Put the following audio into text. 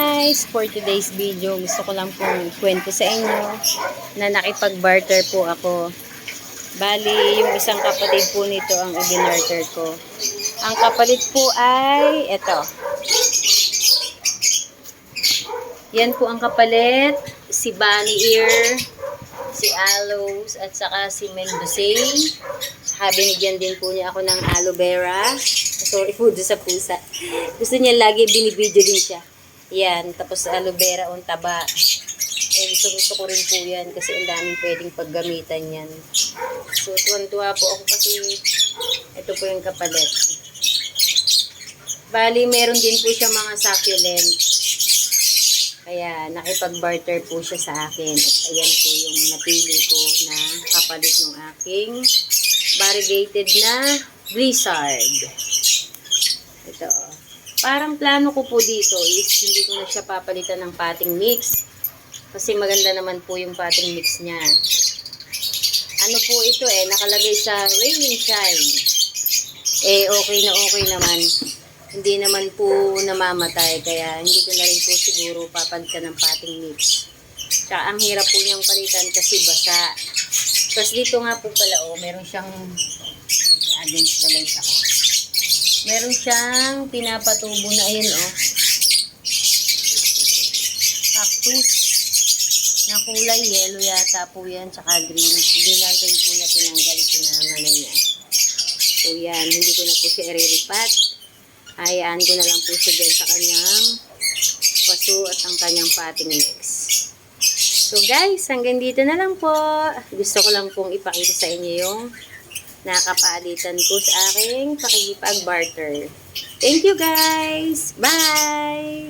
guys! For today's video, gusto ko lang pong kwento sa inyo na nakipag-barter po ako. Bali, yung isang kapatid po nito ang i-barter ko. Ang kapalit po ay eto. Yan po ang kapalit. Si Bunny Ear, si Aloes, at saka si Mendocay. Binigyan din po niya ako ng aloe vera. Sorry po doon sa pusa. Gusto niya lagi binibidyo din siya. Yan. Tapos aloe vera on taba. Gusto ko rin po yan kasi ang daming pwedeng paggamitan yan. So, tuwan-tuwa po ako kasi ito po yung kapalit. Bali, meron din po siya mga succulent. Kaya, nakipag-barter po siya sa akin. At ayan po yung napili ko na kapalit ng aking variegated na blizzard. Ito. Parang plano ko po dito is hindi ko na siya papalitan ng potting mix. Kasi maganda naman po yung potting mix niya. Ano po ito nakalagay sa rain and shine. Okay naman. Hindi naman po namamatay. Kaya hindi ko na rin po siguro papalitan ng potting mix. Tsaka ang hirap po niyang palitan kasi basa. Tapos dito nga po pala, meron siyang against the light ako. Meron siyang pinapatubo na ayun, cactus na kulay yellow yata po yan, tsaka green. Hindi na rin po niya tinanggal, sinama na niya. So yan, hindi ko na po siya iriripat. Hayaan ko na lang po siya dyan sa kanyang paso at ang kanyang potting mix. So guys, hanggang dito na lang po. Gusto ko lang pong ipakita sa inyo yung nakapalitan ko sa aking pakikipag-barter. Thank you guys! Bye!